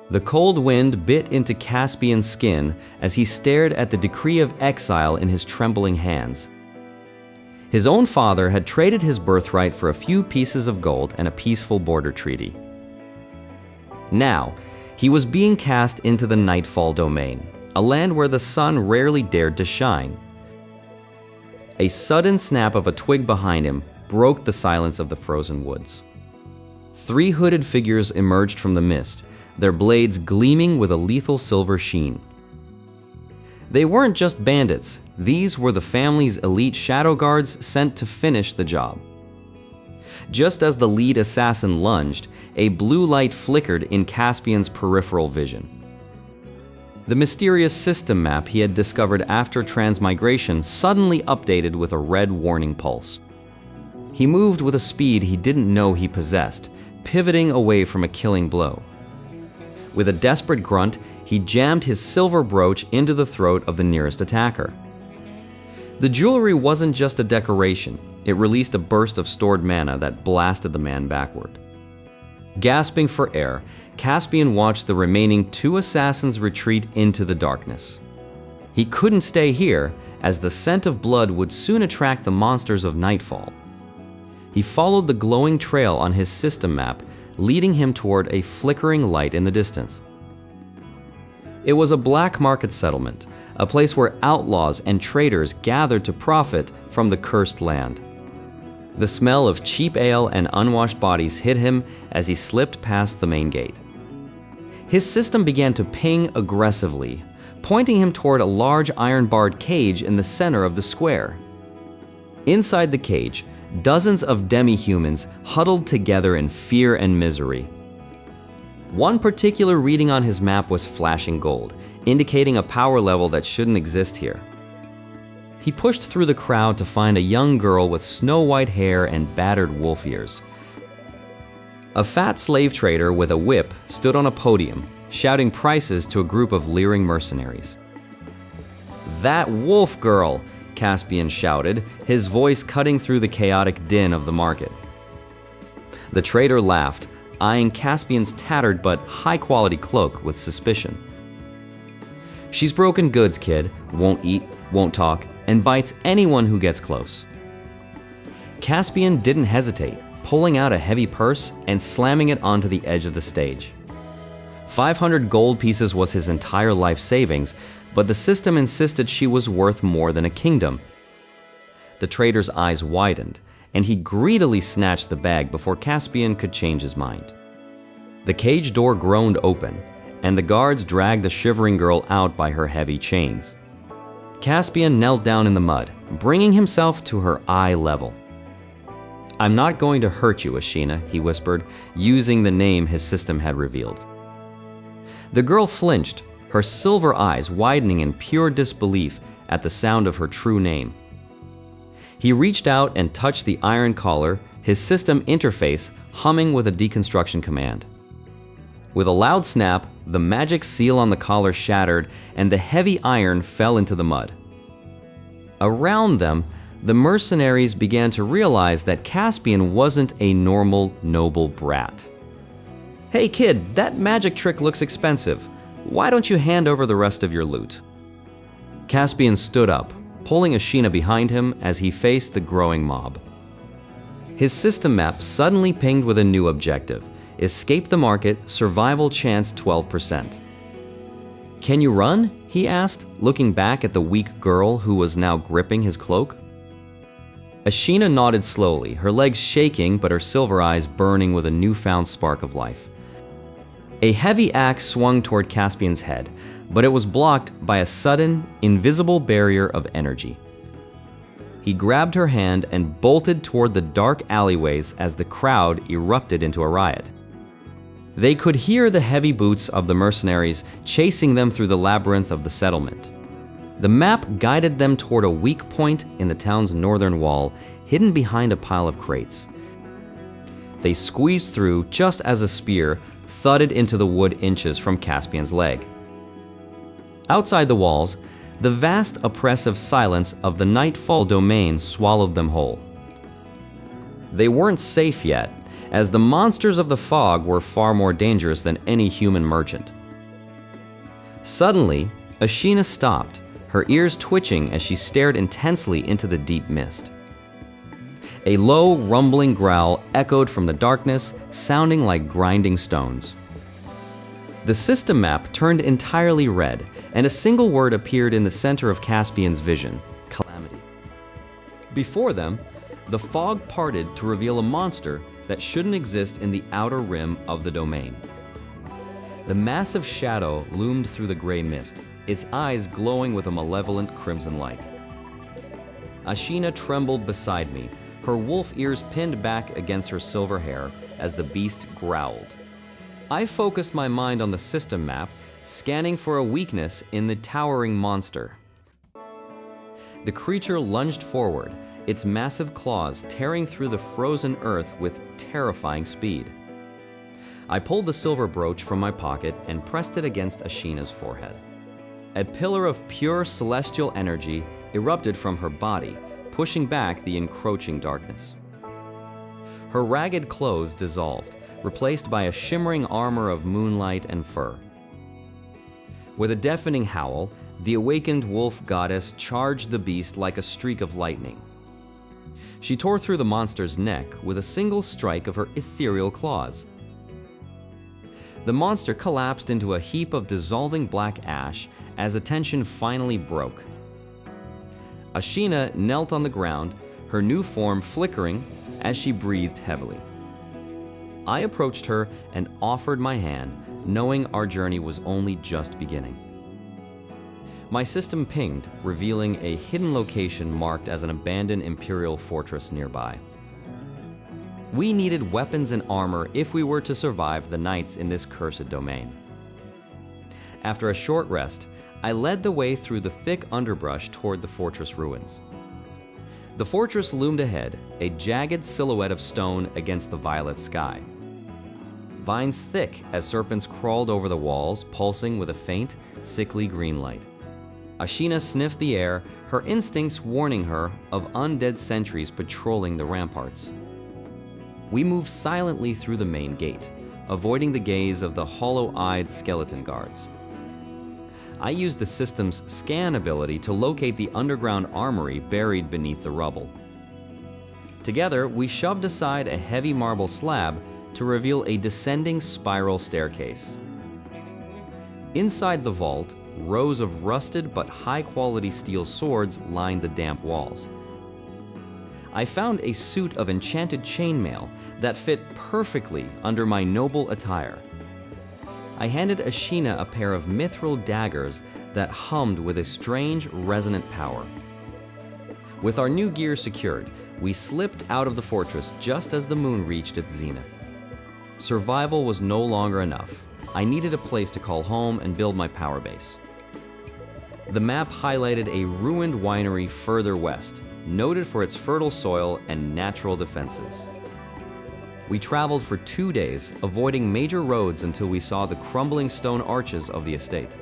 The cold wind bit into Caspian's skin as he stared at the decree of exile in his trembling hands. His own father had traded his birthright for a few pieces of gold and a peaceful border treaty. Now, he was being cast into the Nightfall domain, a land where the sun rarely dared to shine. A sudden snap of a twig behind him broke the silence of the frozen woods. 3 hooded figures emerged from the mist, their blades gleaming with a lethal silver sheen. They weren't just bandits, these were the family's elite shadow guards sent to finish the job. Just as the lead assassin lunged, a blue light flickered in Caspian's peripheral vision. The mysterious system map he had discovered after transmigration suddenly updated with a red warning pulse. He moved with a speed he didn't know he possessed, pivoting away from a killing blow. With a desperate grunt, he jammed his silver brooch into the throat of the nearest attacker. The jewelry wasn't just a decoration, it released a burst of stored mana that blasted the man backward. Gasping for air, Caspian watched the remaining 2 assassins retreat into the darkness. He couldn't stay here, as the scent of blood would soon attract the monsters of Nightfall. He followed the glowing trail on his system map, leading him toward a flickering light in the distance. It was a black market settlement, a place where outlaws and traders gathered to profit from the cursed land. The smell of cheap ale and unwashed bodies hit him as he slipped past the main gate. His system began to ping aggressively, pointing him toward a large iron-barred cage in the center of the square. Inside the cage, dozens of demi-humans huddled together in fear and misery. One particular reading on his map was flashing gold, indicating a power level that shouldn't exist here. He pushed through the crowd to find a young girl with snow-white hair and battered wolf ears. A fat slave trader with a whip stood on a podium, shouting prices to a group of leering mercenaries. "That wolf girl!" Caspian shouted, his voice cutting through the chaotic din of the market. The trader laughed, eyeing Caspian's tattered but high-quality cloak with suspicion. "She's broken goods, kid. Won't eat, won't talk, and bites anyone who gets close." Caspian didn't hesitate, pulling out a heavy purse and slamming it onto the edge of the stage. 500 gold pieces was his entire life savings, but the system insisted she was worth more than a kingdom. The trader's eyes widened, and he greedily snatched the bag before Caspian could change his mind. The cage door groaned open, and the guards dragged the shivering girl out by her heavy chains. Caspian knelt down in the mud, bringing himself to her eye level. "I'm not going to hurt you, Ashina," he whispered, using the name his system had revealed. The girl flinched, her silver eyes widening in pure disbelief at the sound of her true name. He reached out and touched the iron collar, his system interface humming with a deconstruction command. With a loud snap, the magic seal on the collar shattered and the heavy iron fell into the mud. Around them, the mercenaries began to realize that Caspian wasn't a normal, noble brat. "Hey kid, that magic trick looks expensive. Why don't you hand over the rest of your loot?" Caspian stood up, pulling Ashina behind him as he faced the growing mob. His system map suddenly pinged with a new objective: escape the market, survival chance 12%. "Can you run?" he asked, looking back at the weak girl who was now gripping his cloak. Ashina nodded slowly, her legs shaking but her silver eyes burning with a newfound spark of life. A heavy axe swung toward Caspian's head, but it was blocked by a sudden, invisible barrier of energy. He grabbed her hand and bolted toward the dark alleyways as the crowd erupted into a riot. They could hear the heavy boots of the mercenaries chasing them through the labyrinth of the settlement. The map guided them toward a weak point in the town's northern wall, hidden behind a pile of crates. They squeezed through just as a spear thudded into the wood inches from Caspian's leg. Outside the walls, the vast oppressive silence of the Nightfall domain swallowed them whole. They weren't safe yet, as the monsters of the fog were far more dangerous than any human merchant. Suddenly, Ashina stopped, her ears twitching as she stared intensely into the deep mist. A low, rumbling growl echoed from the darkness, sounding like grinding stones. The system map turned entirely red, and a single word appeared in the center of Caspian's vision: calamity. Before them, the fog parted to reveal a monster that shouldn't exist in the outer rim of the domain. The massive shadow loomed through the gray mist, its eyes glowing with a malevolent crimson light. Ashina trembled beside me, her wolf ears pinned back against her silver hair as the beast growled. I focused my mind on the system map, scanning for a weakness in the towering monster. The creature lunged forward, its massive claws tearing through the frozen earth with terrifying speed. I pulled the silver brooch from my pocket and pressed it against Ashina's forehead. A pillar of pure celestial energy erupted from her body, pushing back the encroaching darkness. Her ragged clothes dissolved, replaced by a shimmering armor of moonlight and fur. With a deafening howl, the awakened wolf goddess charged the beast like a streak of lightning. She tore through the monster's neck with a single strike of her ethereal claws. The monster collapsed into a heap of dissolving black ash as the tension finally broke. Ashina knelt on the ground, her new form flickering as she breathed heavily. I approached her and offered my hand, knowing our journey was only just beginning. My system pinged, revealing a hidden location marked as an abandoned Imperial fortress nearby. We needed weapons and armor if we were to survive the nights in this cursed domain. After a short rest, I led the way through the thick underbrush toward the fortress ruins. The fortress loomed ahead, a jagged silhouette of stone against the violet sky. Vines thick as serpents crawled over the walls, pulsing with a faint, sickly green light. Ashina sniffed the air, her instincts warning her of undead sentries patrolling the ramparts. We moved silently through the main gate, avoiding the gaze of the hollow-eyed skeleton guards. I used the system's scan ability to locate the underground armory buried beneath the rubble. Together, we shoved aside a heavy marble slab to reveal a descending spiral staircase. Inside the vault, rows of rusted but high-quality steel swords lined the damp walls. I found a suit of enchanted chainmail that fit perfectly under my noble attire. I handed Ashina a pair of mithril daggers that hummed with a strange, resonant power. With our new gear secured, we slipped out of the fortress just as the moon reached its zenith. Survival was no longer enough. I needed a place to call home and build my power base. The map highlighted a ruined winery further west, noted for its fertile soil and natural defenses. We traveled for 2 days, avoiding major roads until we saw the crumbling stone arches of the estate.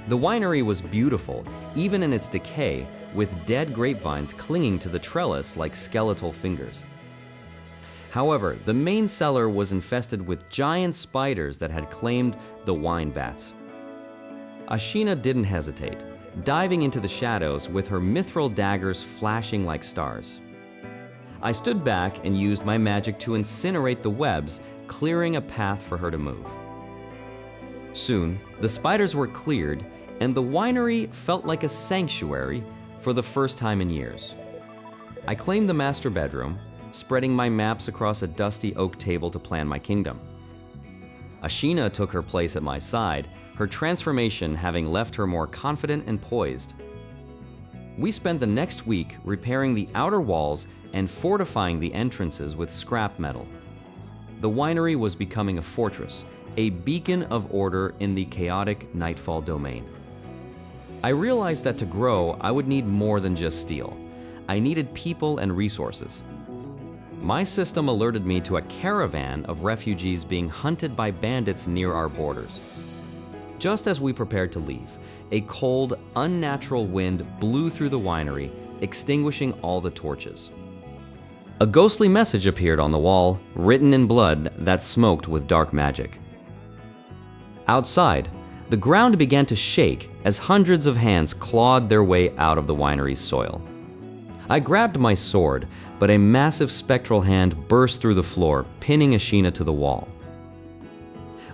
The winery was beautiful, even in its decay, with dead grapevines clinging to the trellis like skeletal fingers. However, the main cellar was infested with giant spiders that had claimed the wine vats. Ashina didn't hesitate, diving into the shadows with her mithril daggers flashing like stars. I stood back and used my magic to incinerate the webs, clearing a path for her to move. Soon, the spiders were cleared, and the winery felt like a sanctuary for the first time in years. I claimed the master bedroom, spreading my maps across a dusty oak table to plan my kingdom. Ashina took her place at my side, her transformation having left her more confident and poised. We spent the next week repairing the outer walls and fortifying the entrances with scrap metal. The winery was becoming a fortress, a beacon of order in the chaotic Nightfall domain. I realized that to grow, I would need more than just steel. I needed people and resources. My system alerted me to a caravan of refugees being hunted by bandits near our borders. Just as we prepared to leave, a cold, unnatural wind blew through the winery, extinguishing all the torches. A ghostly message appeared on the wall, written in blood that smoked with dark magic. Outside, the ground began to shake as hundreds of hands clawed their way out of the winery's soil. I grabbed my sword, but a massive spectral hand burst through the floor, pinning Ashina to the wall.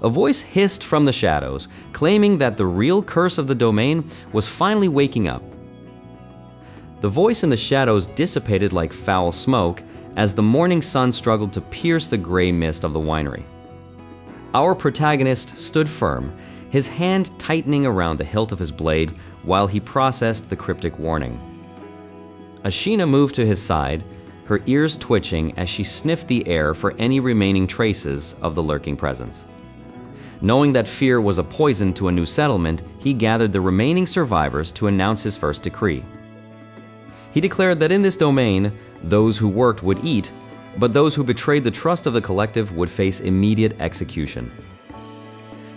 A voice hissed from the shadows, claiming that the real curse of the domain was finally waking up. The voice in the shadows dissipated like foul smoke as the morning sun struggled to pierce the gray mist of the winery. Our protagonist stood firm, his hand tightening around the hilt of his blade while he processed the cryptic warning. Ashina moved to his side, her ears twitching as she sniffed the air for any remaining traces of the lurking presence. Knowing that fear was a poison to a new settlement, he gathered the remaining survivors to announce his first decree. He declared that in this domain, those who worked would eat, but those who betrayed the trust of the collective would face immediate execution.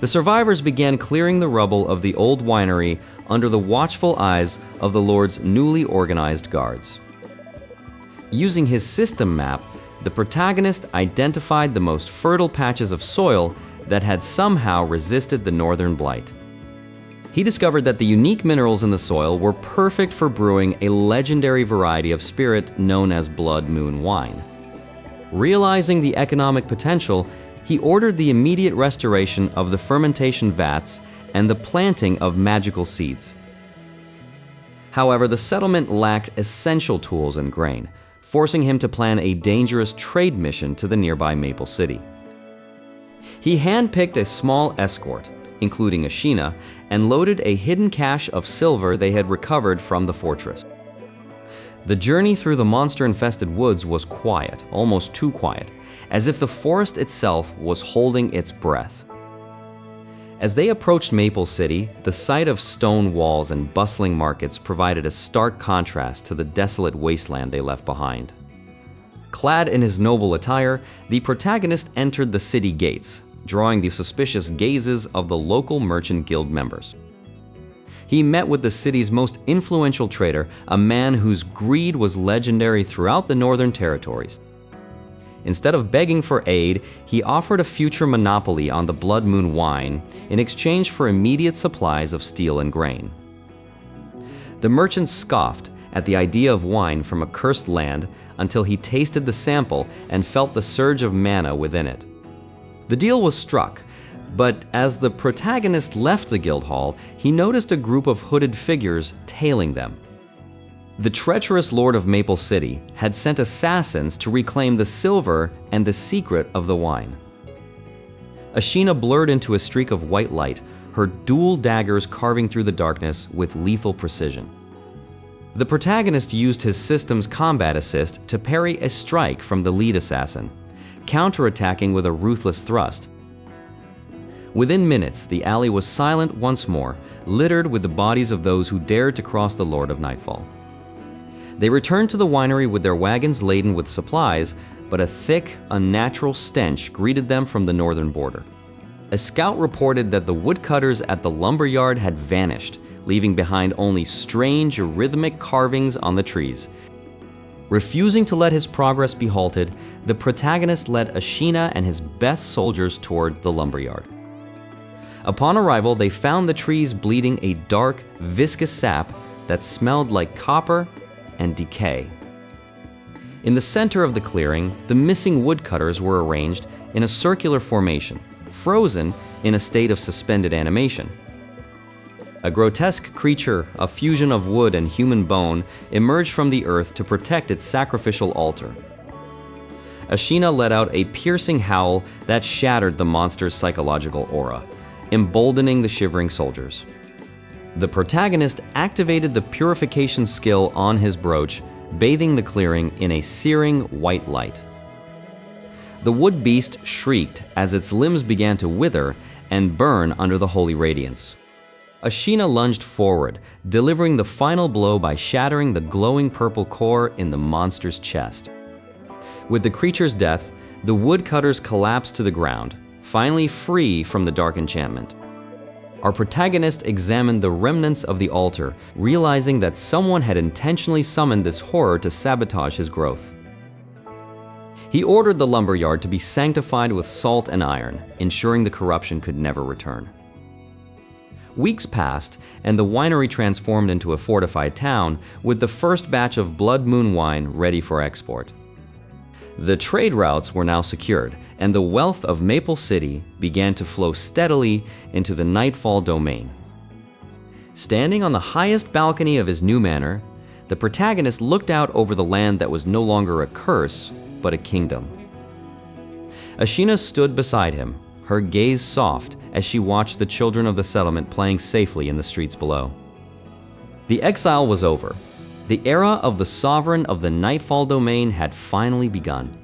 The survivors began clearing the rubble of the old winery under the watchful eyes of the Lord's newly organized guards. Using his system map, the protagonist identified the most fertile patches of soil that had somehow resisted the northern blight. He discovered that the unique minerals in the soil were perfect for brewing a legendary variety of spirit known as Blood Moon wine. Realizing the economic potential, he ordered the immediate restoration of the fermentation vats and the planting of magical seeds. However, the settlement lacked essential tools and grain, forcing him to plan a dangerous trade mission to the nearby Maple City. He handpicked a small escort, including Ashina, and loaded a hidden cache of silver they had recovered from the fortress. The journey through the monster-infested woods was quiet, almost too quiet, as if the forest itself was holding its breath. As they approached Maple City, the sight of stone walls and bustling markets provided a stark contrast to the desolate wasteland they left behind. Clad in his noble attire, the protagonist entered the city gates, drawing the suspicious gazes of the local merchant guild members. He met with the city's most influential trader, a man whose greed was legendary throughout the northern territories. Instead of begging for aid, he offered a future monopoly on the Blood Moon wine in exchange for immediate supplies of steel and grain. The merchant scoffed at the idea of wine from a cursed land until he tasted the sample and felt the surge of mana within it. The deal was struck, but as the protagonist left the guild hall, he noticed a group of hooded figures tailing them. The treacherous Lord of Maple City had sent assassins to reclaim the silver and the secret of the wine. Ashina blurred into a streak of white light, her dual daggers carving through the darkness with lethal precision. The protagonist used his system's combat assist to parry a strike from the lead assassin, counterattacking with a ruthless thrust. Within minutes, the alley was silent once more, littered with the bodies of those who dared to cross the Lord of Nightfall. They returned to the winery with their wagons laden with supplies, but a thick, unnatural stench greeted them from the northern border. A scout reported that the woodcutters at the lumberyard had vanished, leaving behind only strange, rhythmic carvings on the trees. Refusing to let his progress be halted, the protagonist led Ashina and his best soldiers toward the lumberyard. Upon arrival, they found the trees bleeding a dark, viscous sap that smelled like copper and decay. In the center of the clearing, the missing woodcutters were arranged in a circular formation, frozen in a state of suspended animation. A grotesque creature, a fusion of wood and human bone, emerged from the earth to protect its sacrificial altar. Ashina let out a piercing howl that shattered the monster's psychological aura, emboldening the shivering soldiers. The protagonist activated the purification skill on his brooch, bathing the clearing in a searing white light. The wood beast shrieked as its limbs began to wither and burn under the holy radiance. Ashina lunged forward, delivering the final blow by shattering the glowing purple core in the monster's chest. With the creature's death, the woodcutters collapsed to the ground, finally free from the dark enchantment. Our protagonist examined the remnants of the altar, realizing that someone had intentionally summoned this horror to sabotage his growth. He ordered the lumberyard to be sanctified with salt and iron, ensuring the corruption could never return. Weeks passed, and the winery transformed into a fortified town with the first batch of Blood Moon wine ready for export. The trade routes were now secured, and the wealth of Maple City began to flow steadily into the Nightfall domain. Standing on the highest balcony of his new manor, the protagonist looked out over the land that was no longer a curse, but a kingdom. Ashina stood beside him, her gaze soft as she watched the children of the settlement playing safely in the streets below. The exile was over. The era of the sovereign of the Nightfall domain had finally begun.